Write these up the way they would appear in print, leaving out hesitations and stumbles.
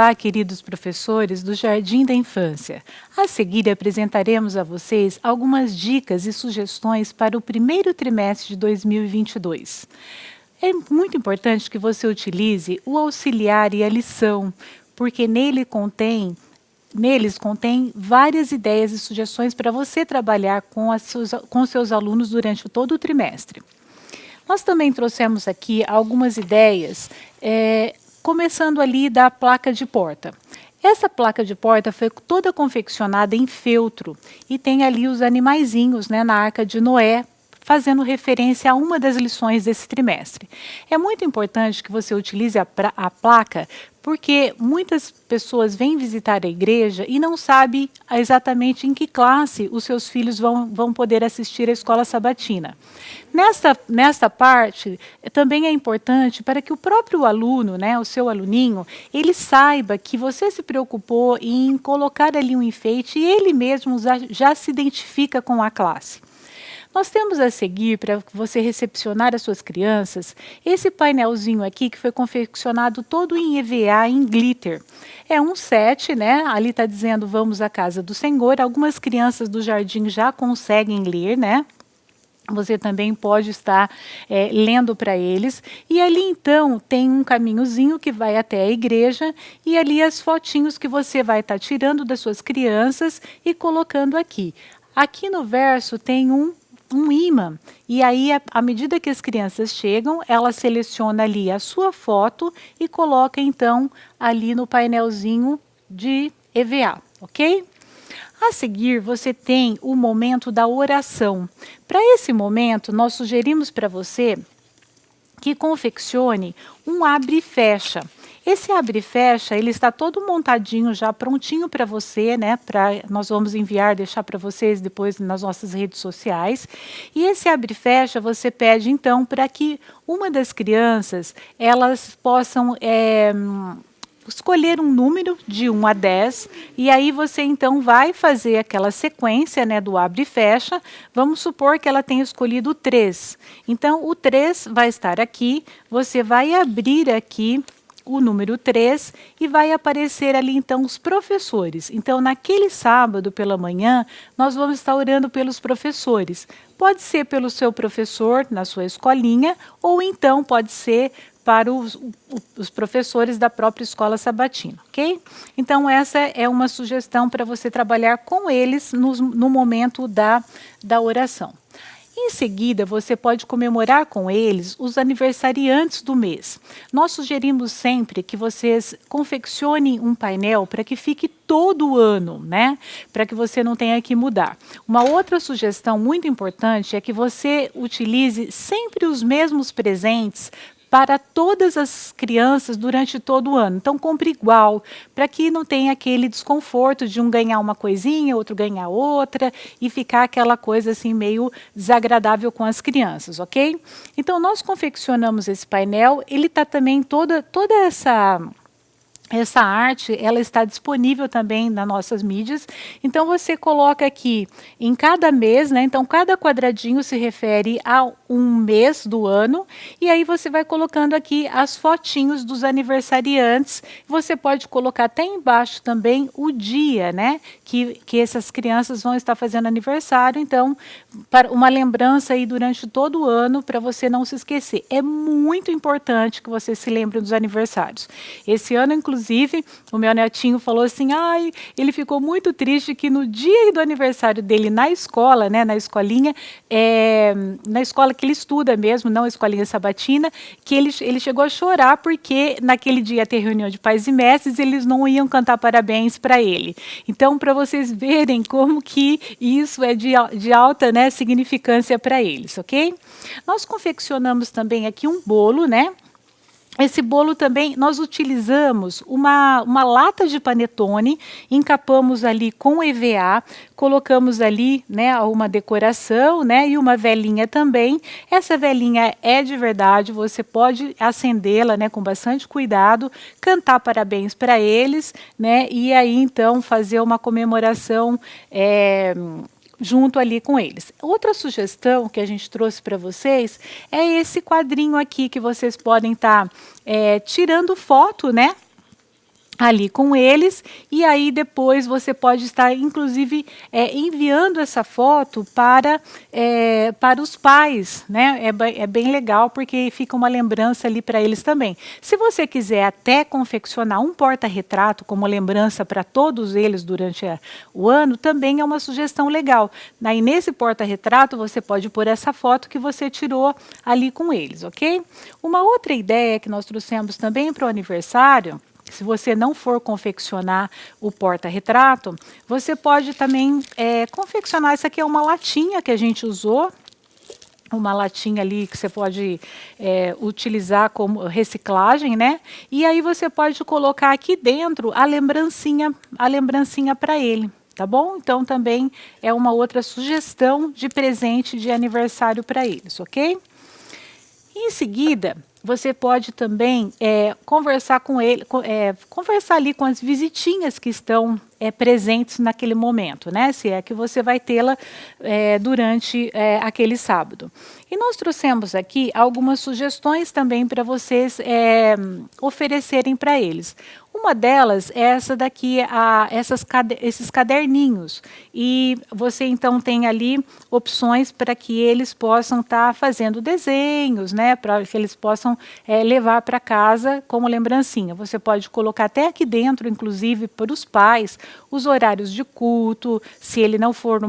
Olá, queridos professores do Jardim da Infância. A seguir, apresentaremos a vocês algumas dicas e sugestões para o primeiro trimestre de 2022. É muito importante que você utilize o auxiliar e a lição, porque neles contém várias ideias e sugestões para você trabalhar com seus alunos durante todo o trimestre. Nós também trouxemos aqui algumas ideias, começando ali da placa de porta. Essa placa de porta foi toda confeccionada em feltro e tem ali os animaizinhos, né, na Arca de Noé, fazendo referência a uma das lições desse trimestre. É muito importante que você utilize a placa, porque muitas pessoas vêm visitar a igreja e não sabem exatamente em que classe os seus filhos vão poder assistir à escola sabatina. Nesta parte, também é importante para que o próprio aluno, né, o seu aluninho, ele saiba que você se preocupou em colocar ali um enfeite e ele mesmo já se identifica com a classe. Nós temos a seguir, para você recepcionar as suas crianças, esse painelzinho aqui que foi confeccionado todo em EVA, em glitter. É um set, né? Ali está dizendo vamos à casa do Senhor. Algumas crianças do jardim já conseguem ler, né? Você também pode estar lendo para eles. E ali, então, tem um caminhozinho que vai até a igreja e ali as fotinhos que você vai estar tirando das suas crianças e colocando aqui. Aqui no verso tem um imã, e aí, à medida que as crianças chegam, ela seleciona ali a sua foto e coloca, então, ali no painelzinho de EVA, ok? A seguir, você tem o momento da oração. Para esse momento, nós sugerimos para você que confeccione um abre e fecha. Esse abre e fecha, ele está todo montadinho já, prontinho para você, né? Nós vamos enviar, deixar para vocês depois nas nossas redes sociais. E esse abre e fecha, você pede então para que uma das crianças, elas possam escolher um número de 1 a 10, e aí você então vai fazer aquela sequência, né, do abre e fecha. Vamos supor que ela tenha escolhido o 3. Então, o 3 vai estar aqui, você vai abrir aqui o número 3 e vai aparecer ali então os professores. Então, naquele sábado pela manhã, nós vamos estar orando pelos professores. Pode ser pelo seu professor na sua escolinha, ou então pode ser para os professores da própria escola sabatina, ok? Então, essa é uma sugestão para você trabalhar com eles no momento da oração. Em seguida, você pode comemorar com eles os aniversariantes do mês. Nós sugerimos sempre que vocês confeccionem um painel para que fique todo ano, né? Para que você não tenha que mudar. Uma outra sugestão muito importante é que você utilize sempre os mesmos presentes para todas as crianças durante todo o ano. Então, compre igual, para que não tenha aquele desconforto de um ganhar uma coisinha, outro ganhar outra, e ficar aquela coisa assim meio desagradável com as crianças, ok? Então, nós confeccionamos esse painel, ele está também toda essa arte, ela está disponível também nas nossas mídias. Então, você coloca aqui em cada mês, né? Então, cada quadradinho se refere a um mês do ano. E aí, você vai colocando aqui as fotinhos dos aniversariantes. Você pode colocar até embaixo também o dia, né? Que essas crianças vão estar fazendo aniversário. Então, para uma lembrança aí durante todo o ano, para você não se esquecer. É muito importante que você se lembre dos aniversários. Esse ano, inclusive, o meu netinho falou assim, ele ficou muito triste que no dia do aniversário dele na escola, né, na escolinha, na escola que ele estuda mesmo, não a escolinha sabatina, que ele chegou a chorar porque naquele dia ia ter reunião de pais e mestres, eles não iam cantar parabéns para ele. Então, para vocês verem como que isso é de alta, né, significância para eles, ok? Nós confeccionamos também aqui um bolo, né? Esse bolo também, nós utilizamos uma lata de panetone, encapamos ali com EVA, colocamos ali, né, uma decoração, né, e uma velinha também. Essa velinha é de verdade, você pode acendê-la, né, com bastante cuidado, cantar parabéns para eles, né, e aí então fazer uma comemoração junto ali com eles. Outra sugestão que a gente trouxe para vocês é esse quadrinho aqui que vocês podem estar tirando foto, né? ali com eles, e aí depois você pode estar, inclusive, enviando essa foto para os pais, né? É bem legal, porque fica uma lembrança ali para eles também. Se você quiser até confeccionar um porta-retrato como lembrança para todos eles durante o ano, também é uma sugestão legal. Aí nesse porta-retrato você pode pôr essa foto que você tirou ali com eles, ok? Uma outra ideia que nós trouxemos também para o aniversário, se você não for confeccionar o porta-retrato, você pode também confeccionar. Essa aqui é uma latinha que a gente usou, uma latinha ali que você pode utilizar como reciclagem, né? E aí você pode colocar aqui dentro a lembrancinha para ele, tá bom? Então também é uma outra sugestão de presente de aniversário para eles, ok? Em seguida, você pode também conversar com ele, conversar ali com as visitinhas que estão presentes naquele momento, né? Se é que você vai tê-la durante aquele sábado. E nós trouxemos aqui algumas sugestões também para vocês oferecerem para eles. Uma delas é essa daqui, esses caderninhos. E você então tem ali opções para que eles possam estar fazendo desenhos, né? Para que eles possam levar para casa como lembrancinha. Você pode colocar até aqui dentro, inclusive, para os pais, os horários de culto, se ele não for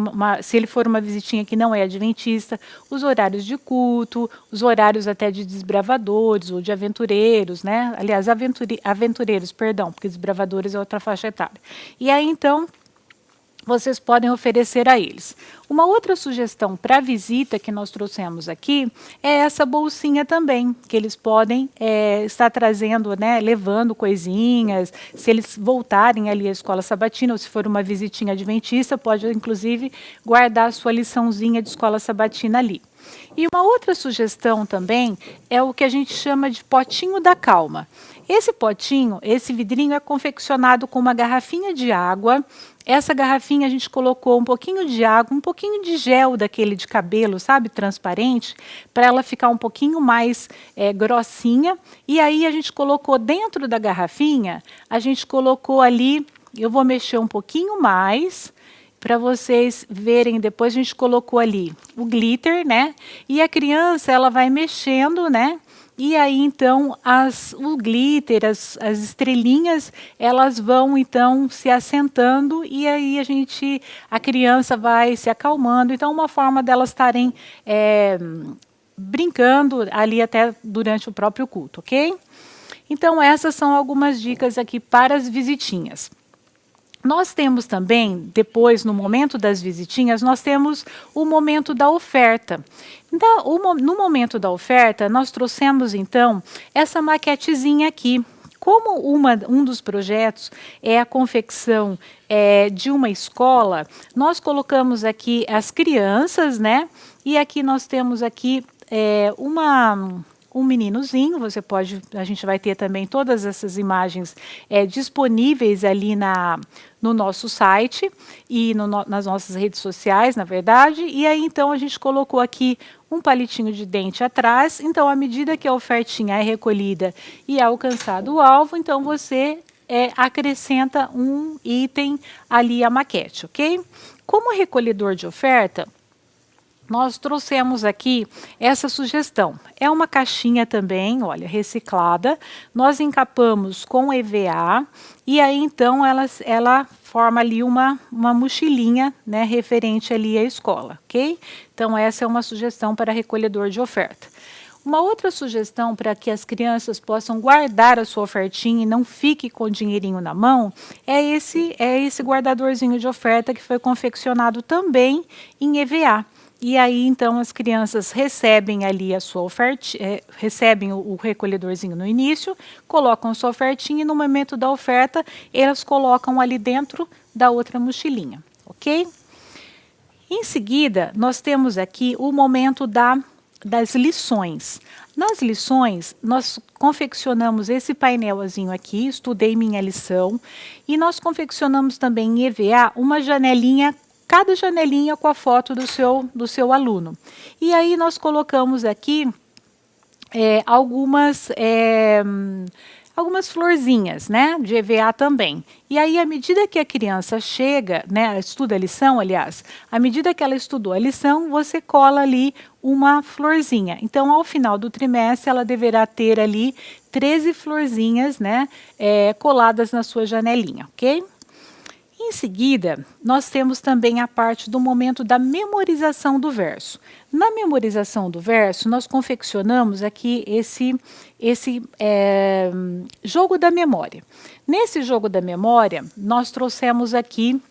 se ele for uma visitinha que não é adventista, os horários de culto, os horários até de desbravadores ou de aventureiros, né? Aliás, aventureiros, perdão, porque desbravadores é outra faixa etária. E aí, então, vocês podem oferecer a eles. Uma outra sugestão para visita que nós trouxemos aqui é essa bolsinha também, que eles podem estar trazendo, né, levando coisinhas, se eles voltarem ali à escola sabatina, ou se for uma visitinha adventista, pode inclusive guardar a sua liçãozinha de escola sabatina ali. E uma outra sugestão também é o que a gente chama de potinho da calma. Esse potinho, esse vidrinho é confeccionado com uma garrafinha de água. Essa garrafinha a gente colocou um pouquinho de água, um pouquinho de gel daquele de cabelo, sabe, transparente, para ela ficar um pouquinho mais grossinha. E aí a gente colocou dentro da garrafinha, a gente colocou ali, eu vou mexer um pouquinho mais, para vocês verem, depois a gente colocou ali o glitter, né? E a criança, ela vai mexendo, né? E aí, então, o glitter, as estrelinhas, elas vão, então, se assentando e aí a criança vai se acalmando. Então, uma forma delas estarem brincando ali até durante o próprio culto, ok? Então, essas são algumas dicas aqui para as visitinhas. Nós temos também, depois, no momento das visitinhas, nós temos o momento da oferta. Então, no momento da oferta, nós trouxemos, então, essa maquetezinha aqui. Como um dos projetos é a confecção de uma escola, nós colocamos aqui as crianças, né? E aqui nós temos aqui um meninozinho, a gente vai ter também todas essas imagens disponíveis ali no nosso site e nas nossas redes sociais, na verdade. E aí, então, a gente colocou aqui um palitinho de dente atrás. Então, à medida que a ofertinha é recolhida e é alcançado o alvo, então você acrescenta um item ali à maquete, ok? Como recolhedor de oferta, nós trouxemos aqui essa sugestão. É uma caixinha também, olha, reciclada. Nós encapamos com EVA e aí então ela forma ali uma mochilinha, né, referente ali à escola, ok? Então essa é uma sugestão para recolhedor de oferta. Uma outra sugestão para que as crianças possam guardar a sua ofertinha e não fique com o dinheirinho na mão é esse guardadorzinho de oferta que foi confeccionado também em EVA. E aí, então, as crianças recebem ali a sua oferta, recebem o recolhedorzinho no início, colocam a sua ofertinha e no momento da oferta, elas colocam ali dentro da outra mochilinha, ok? Em seguida, nós temos aqui o momento das lições. Nas lições, nós confeccionamos esse painelzinho aqui, estudei minha lição, e nós confeccionamos também em EVA uma janelinha, cada janelinha com a foto do seu aluno. E aí nós colocamos aqui algumas algumas florzinhas, né, de EVA também. E aí, à medida que a criança chega, né, estuda a lição, aliás, à medida que ela estudou a lição, você cola ali uma florzinha. Então, ao final do trimestre, ela deverá ter ali 13 florzinhas, né, coladas na sua janelinha, ok? Em seguida, nós temos também a parte do momento da memorização do verso. Na memorização do verso, nós confeccionamos aqui esse jogo da memória. Nesse jogo da memória, nós trouxemos aqui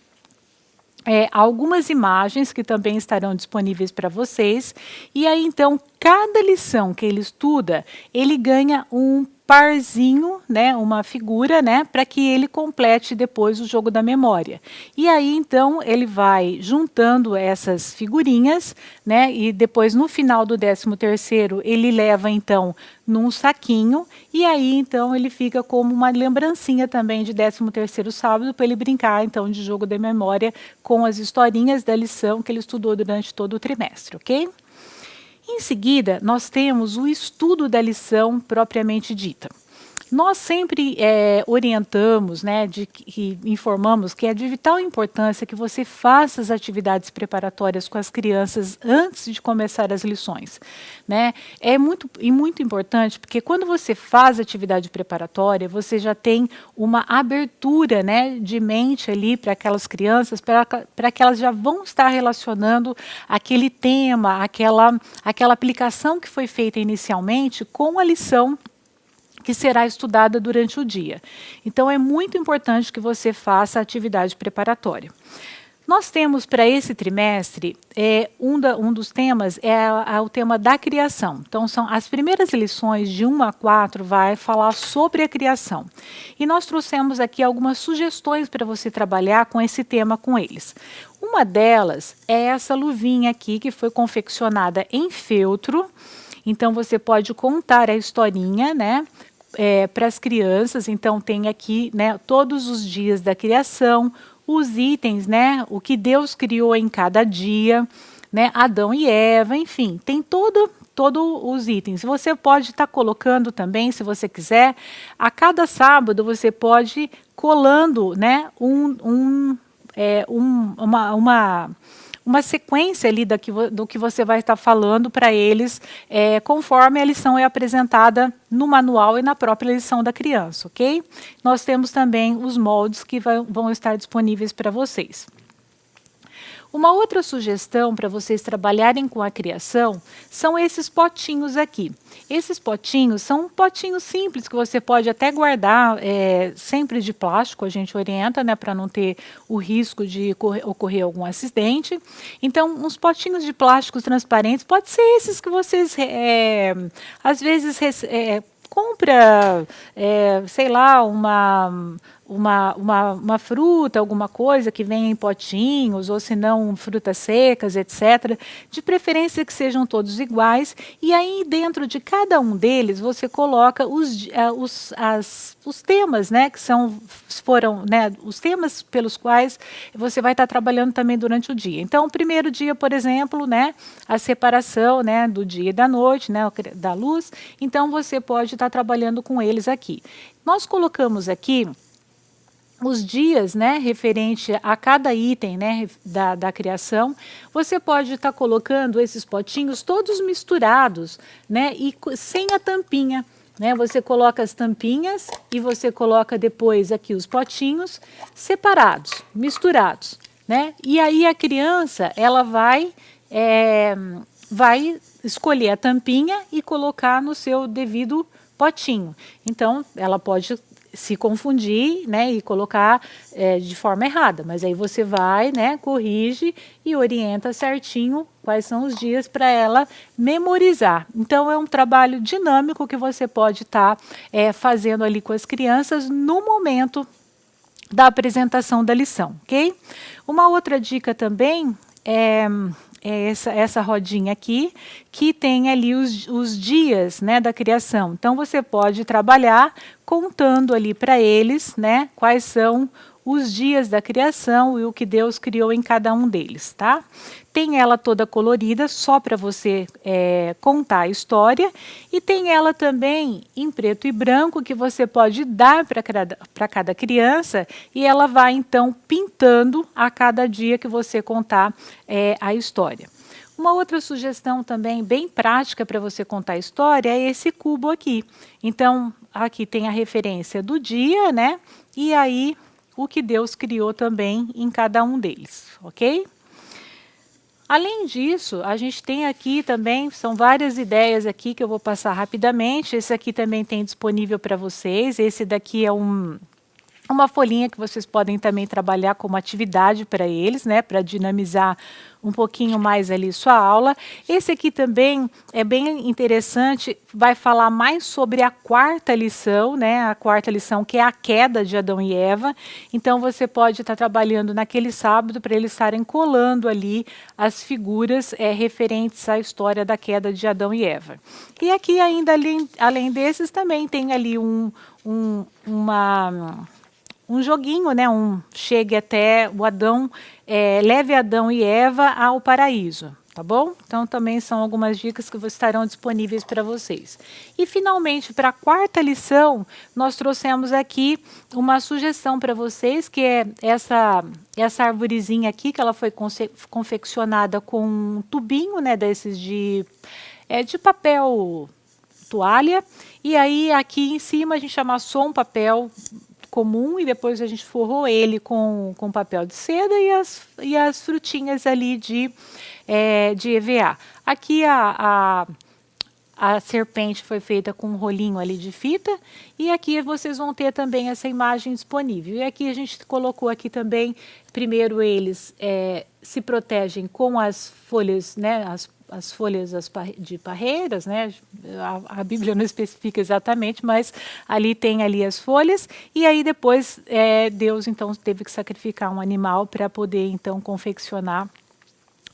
algumas imagens que também estarão disponíveis para vocês. E aí, então, cada lição que ele estuda, ele ganha um parzinho, né, uma figura, né, para que ele complete depois o jogo da memória. E aí, então, ele vai juntando essas figurinhas, né, e depois, no final do 13º, ele leva, então, num saquinho, e aí, então, ele fica como uma lembrancinha também de 13º sábado, para ele brincar, então, de jogo da memória com as historinhas da lição que ele estudou durante todo o trimestre, ok? Em seguida, nós temos o estudo da lição propriamente dita. Nós sempre orientamos, né, e informamos que é de vital importância que você faça as atividades preparatórias com as crianças antes de começar as lições, né? É muito importante, porque quando você faz a atividade preparatória, você já tem uma abertura, né, de mente ali para aquelas crianças, para que elas já vão estar relacionando aquele tema, aquela aplicação que foi feita inicialmente com a lição que será estudada durante o dia. Então, é muito importante que você faça a atividade preparatória. Nós temos para esse trimestre, um dos temas é o tema da criação. Então, são as primeiras lições de 1 a 4 vai falar sobre a criação. E nós trouxemos aqui algumas sugestões para você trabalhar com esse tema com eles. Uma delas é essa luvinha aqui, que foi confeccionada em feltro. Então, você pode contar a historinha, né, para as crianças. Então, tem aqui, né, todos os dias da criação, os itens, né, o que Deus criou em cada dia, né, Adão e Eva, enfim, tem todos os itens. Você pode estar colocando também, se você quiser, a cada sábado você pode ir colando, né, uma sequência ali do que você vai estar falando para eles, conforme a lição é apresentada no manual e na própria lição da criança, ok? Nós temos também os moldes que vão estar disponíveis para vocês. Uma outra sugestão para vocês trabalharem com a criação são esses potinhos aqui. Esses potinhos são potinhos simples que você pode até guardar, sempre de plástico, a gente orienta, né, para não ter o risco de ocorrer algum acidente. Então, uns potinhos de plásticos transparentes, pode ser esses que vocês, às vezes, compra, sei lá, uma fruta, alguma coisa que venha em potinhos, ou se não, frutas secas, etc. De preferência que sejam todos iguais. E aí, dentro de cada um deles, você coloca os temas, né, que foram, né, os temas pelos quais você vai estar trabalhando também durante o dia. Então, o primeiro dia, por exemplo, né, a separação, né, do dia e da noite, né, da luz. Então, você pode estar trabalhando com eles aqui. Nós colocamos aqui os dias, né, referente a cada item, né, da criação. Você pode estar colocando esses potinhos todos misturados, né, e sem a tampinha, né? Você coloca as tampinhas e você coloca depois aqui os potinhos separados, misturados, né? E aí a criança, ela vai escolher a tampinha e colocar no seu devido potinho. Então, ela pode se confundir, né, e colocar de forma errada, mas aí você vai, né, corrige e orienta certinho quais são os dias para ela memorizar. Então, é um trabalho dinâmico que você pode estar fazendo ali com as crianças no momento da apresentação da lição, ok? Uma outra dica também é essa rodinha aqui, que tem ali os dias, né, da criação. Então, você pode trabalhar contando ali para eles, né, quais são os dias da criação e o que Deus criou em cada um deles, tá? Tem ela toda colorida, só para você contar a história, e tem ela também em preto e branco, que você pode dar para cada criança, e ela vai então pintando a cada dia que você contar a história. Uma outra sugestão também bem prática para você contar a história é esse cubo aqui. Então, aqui tem a referência do dia, né? E aí, o que Deus criou também em cada um deles, ok? Além disso, a gente tem aqui também, são várias ideias aqui que eu vou passar rapidamente. Esse aqui também tem disponível para vocês. Esse daqui é uma folhinha que vocês podem também trabalhar como atividade para eles, né, para dinamizar um pouquinho mais ali sua aula. Esse aqui também é bem interessante, vai falar mais sobre a quarta lição, né, a quarta lição que é a queda de Adão e Eva. Então você pode estar trabalhando naquele sábado para eles estarem colando ali as figuras referentes à história da queda de Adão e Eva. E aqui ainda, além desses, também tem ali um joguinho, né? Chegue até o Adão, leve Adão e Eva ao paraíso, tá bom? Então também são algumas dicas que estarão disponíveis para vocês. E finalmente, para a quarta lição, nós trouxemos aqui uma sugestão para vocês, que é essa arvorezinha aqui, que ela foi confeccionada com um tubinho, né? Desses de papel toalha, e aí aqui em cima a gente amassou um papel comum e depois a gente forrou ele com papel de seda e as frutinhas ali de EVA. Aqui a serpente foi feita com um rolinho ali de fita, e aqui vocês vão ter também essa imagem disponível. E aqui a gente colocou aqui também, primeiro eles se protegem com as folhas, né, as folhas de parreiras, né? A Bíblia não especifica exatamente, mas ali tem ali as folhas, e aí depois Deus então teve que sacrificar um animal para poder então confeccionar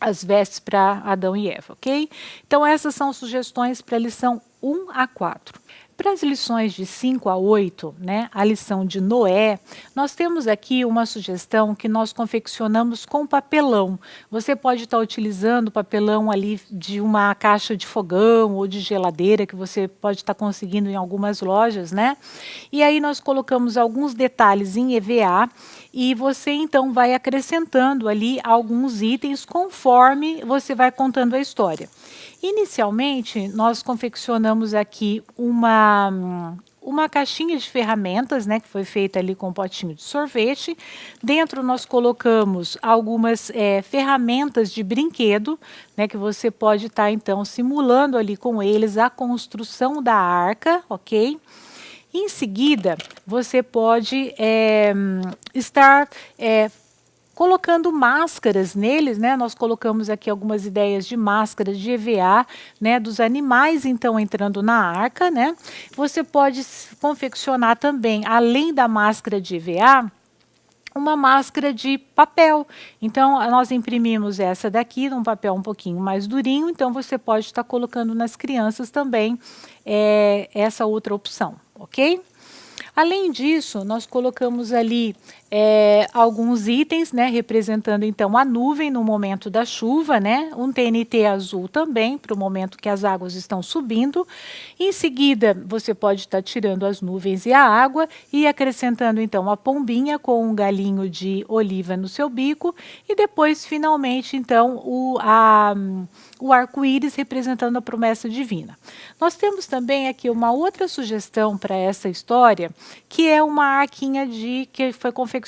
as vestes para Adão e Eva, ok? Então essas são sugestões para a lição 1 a 4. Para as lições de 5 a 8, né, a lição de Noé, nós temos aqui uma sugestão que nós confeccionamos com papelão. Você pode estar utilizando papelão ali de uma caixa de fogão ou de geladeira que você pode estar conseguindo em algumas lojas, né? E aí nós colocamos alguns detalhes em EVA e você então vai acrescentando ali alguns itens conforme você vai contando a história. Inicialmente, nós confeccionamos aqui uma caixinha de ferramentas, né, que foi feita ali com um potinho de sorvete. Dentro nós colocamos algumas ferramentas de brinquedo, né, que você pode estar então simulando ali com eles a construção da arca, ok? Em seguida, você pode estar colocando máscaras neles, né? Nós colocamos aqui algumas ideias de máscaras de EVA, né? Dos animais, então, entrando na arca, né? Você pode confeccionar também, além da máscara de EVA, uma máscara de papel. Então, nós imprimimos essa daqui, num papel um pouquinho mais durinho, então você pode estar colocando nas crianças também essa outra opção, ok? Além disso, nós colocamos ali alguns itens, né, representando então a nuvem no momento da chuva, né, um TNT azul também para o momento que as águas estão subindo. Em seguida, você pode estar tirando as nuvens e a água e acrescentando então a pombinha com um galinho de oliva no seu bico, e depois finalmente então o arco-íris representando a promessa divina. Nós temos também aqui uma outra sugestão para essa história, que é uma arquinha que foi confeccionada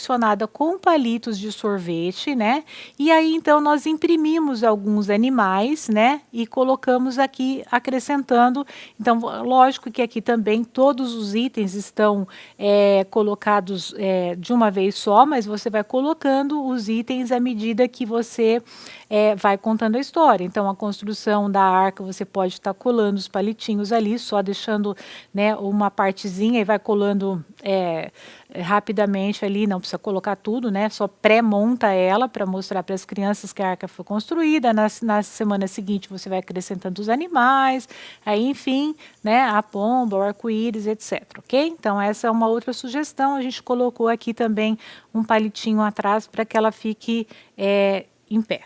com palitos de sorvete, né? E aí então nós imprimimos alguns animais, né? E colocamos aqui acrescentando. Então, lógico que aqui também todos os itens estão colocados de uma vez só, mas você vai colocando os itens à medida que você vai contando a história. Então, construção da arca, você pode estar colando os palitinhos ali, só deixando, né, uma partezinha e vai colando rapidamente ali, não precisa colocar tudo, né, só pré-monta ela para mostrar para as crianças que a arca foi construída. Na semana seguinte você vai acrescentando os animais, aí enfim, né, a pomba, o arco-íris, etc, ok? Então essa é uma outra sugestão, a gente colocou aqui também um palitinho atrás para que ela fique em pé.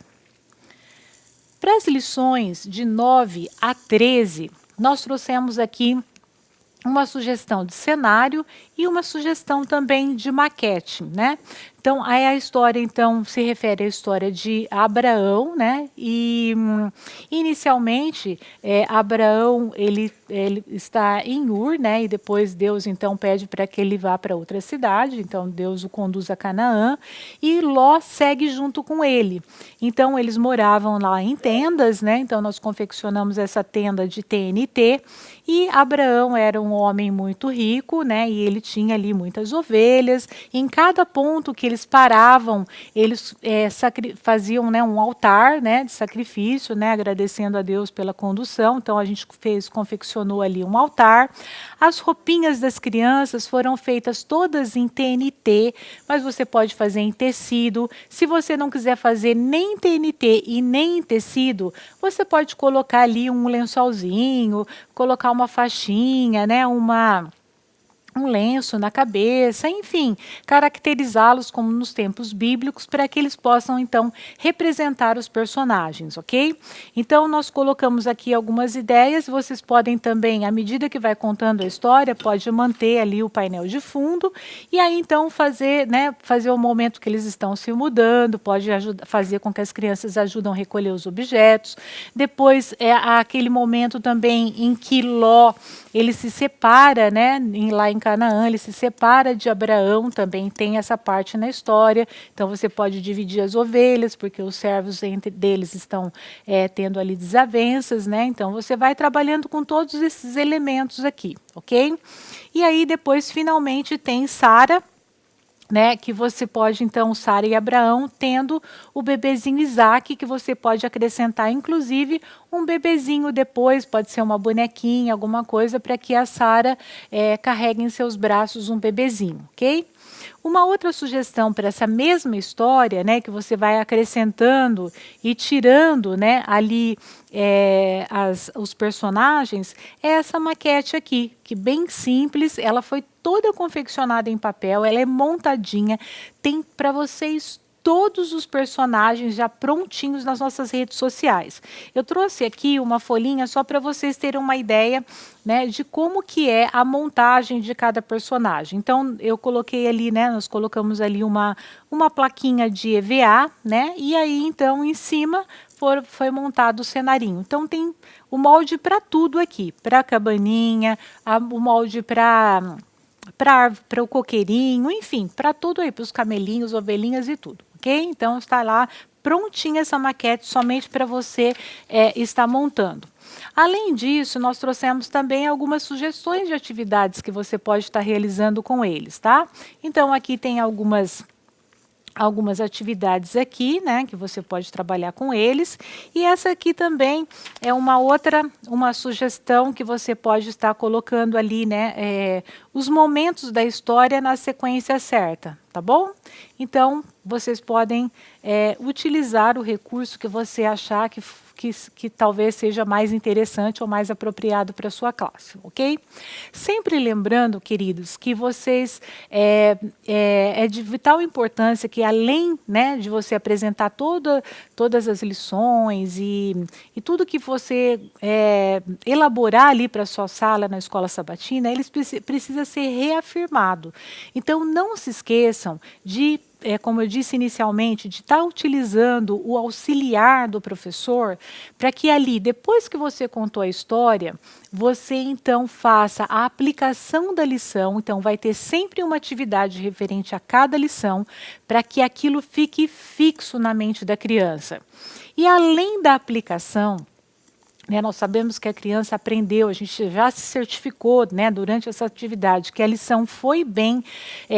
Para as lições de 9 a 13, nós trouxemos aqui uma sugestão de cenário e uma sugestão também de maquete, né? Então, aí a história, então, se refere à história de Abraão, né? E, inicialmente, Abraão, ele está em Ur, né? E depois Deus, então, pede para que ele vá para outra cidade. Então, Deus o conduz a Canaã e Ló segue junto com ele. Então, eles moravam lá em tendas, né? Então, nós confeccionamos essa tenda de TNT. E Abraão era um homem muito rico, né? E ele tinha ali muitas ovelhas. Em cada ponto que eles paravam, eles faziam, né, um altar, né, de sacrifício, né, agradecendo a Deus pela condução. Então a gente confeccionou ali um altar. As roupinhas das crianças foram feitas todas em TNT, mas você pode fazer em tecido. Se você não quiser fazer nem em TNT e nem em tecido, você pode colocar ali um lençolzinho, colocar uma faixinha, né, um lenço na cabeça, enfim, caracterizá-los como nos tempos bíblicos para que eles possam, então, representar os personagens, ok? Então, nós colocamos aqui algumas ideias, vocês podem também, à medida que vai contando a história, pode manter ali o painel de fundo, e aí, então, fazer o momento que eles estão se mudando, pode fazer com que as crianças ajudem a recolher os objetos. Depois, aquele momento também em que Ló, ele se separa, né, lá em Canaã, ele se separa de Abraão, também tem essa parte na história. Então você pode dividir as ovelhas, porque os servos deles estão tendo ali desavenças, né? Então você vai trabalhando com todos esses elementos aqui, ok? E aí depois finalmente tem Sara, né, que você pode, então, Sara e Abraão, tendo o bebezinho Isaac, que você pode acrescentar, inclusive, um bebezinho depois, pode ser uma bonequinha, alguma coisa, para que a Sara carregue em seus braços um bebezinho, ok? Uma outra sugestão para essa mesma história, né, que você vai acrescentando e tirando, né, ali os personagens, é essa maquete aqui, que bem simples, ela foi toda confeccionada em papel, ela é montadinha, tem para vocês todos os personagens já prontinhos nas nossas redes sociais. Eu trouxe aqui uma folhinha só para vocês terem uma ideia, né, de como que é a montagem de cada personagem. Então, eu coloquei ali, né, nós colocamos ali uma plaquinha de EVA, né, e aí, então, em cima foi montado o cenarinho. Então, tem o molde para tudo aqui, para a cabaninha, o molde para o coqueirinho, enfim, para tudo aí, para os camelinhos, ovelhinhas e tudo, ok? Então está lá prontinha essa maquete somente para você estar montando. Além disso, nós trouxemos também algumas sugestões de atividades que você pode estar realizando com eles, tá? Então aqui tem algumas atividades aqui, né, que você pode trabalhar com eles. E essa aqui também é uma sugestão que você pode estar colocando ali, né, os momentos da história na sequência certa, tá bom? Então, vocês podem utilizar o recurso que você achar que talvez seja mais interessante ou mais apropriado para a sua classe, ok? Sempre lembrando, queridos, que vocês é de vital importância que além, né, de você apresentar todas as lições e tudo que você elaborar ali para a sua sala na escola sabatina, eles precisa ser reafirmado. Então não se esqueçam de como eu disse inicialmente, de estar utilizando o auxiliar do professor para que ali, depois que você contou a história, você então faça a aplicação da lição. Então vai ter sempre uma atividade referente a cada lição para que aquilo fique fixo na mente da criança. E além da aplicação, né, nós sabemos que a criança aprendeu, a gente já se certificou, né, durante essa atividade, que a lição foi bem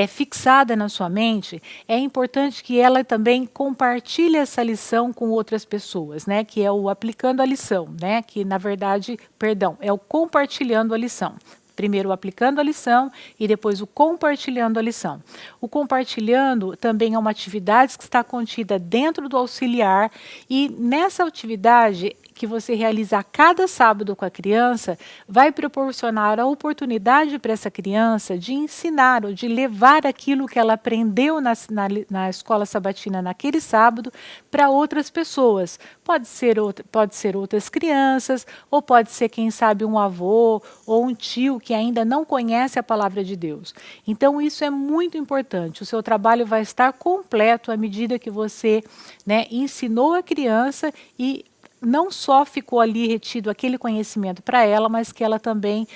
fixada na sua mente. É importante que ela também compartilhe essa lição com outras pessoas, né, que é o aplicando a lição, né, que na verdade, perdão, é o compartilhando a lição. Primeiro o aplicando a lição e depois o compartilhando a lição. O compartilhando também é uma atividade que está contida dentro do auxiliar, e nessa atividade que você realiza a cada sábado com a criança, vai proporcionar a oportunidade para essa criança de ensinar ou de levar aquilo que ela aprendeu na escola sabatina naquele sábado para outras pessoas. Pode ser outras crianças, ou pode ser, quem sabe, um avô ou um tio que ainda não conhece a palavra de Deus. Então, isso é muito importante. O seu trabalho vai estar completo à medida que você, né, ensinou a criança e não só ficou ali retido aquele conhecimento para ela, mas que ela também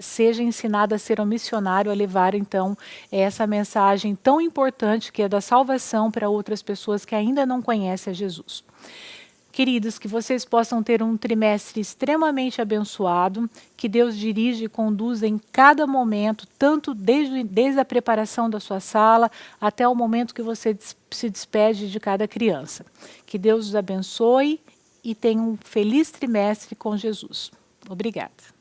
seja ensinada a ser um missionário, a levar então essa mensagem tão importante que é da salvação para outras pessoas que ainda não conhecem a Jesus. Queridos, que vocês possam ter um trimestre extremamente abençoado, que Deus dirige e conduza em cada momento, tanto desde a preparação da sua sala até o momento que você se despede de cada criança. Que Deus os abençoe e tenha um feliz trimestre com Jesus. Obrigada.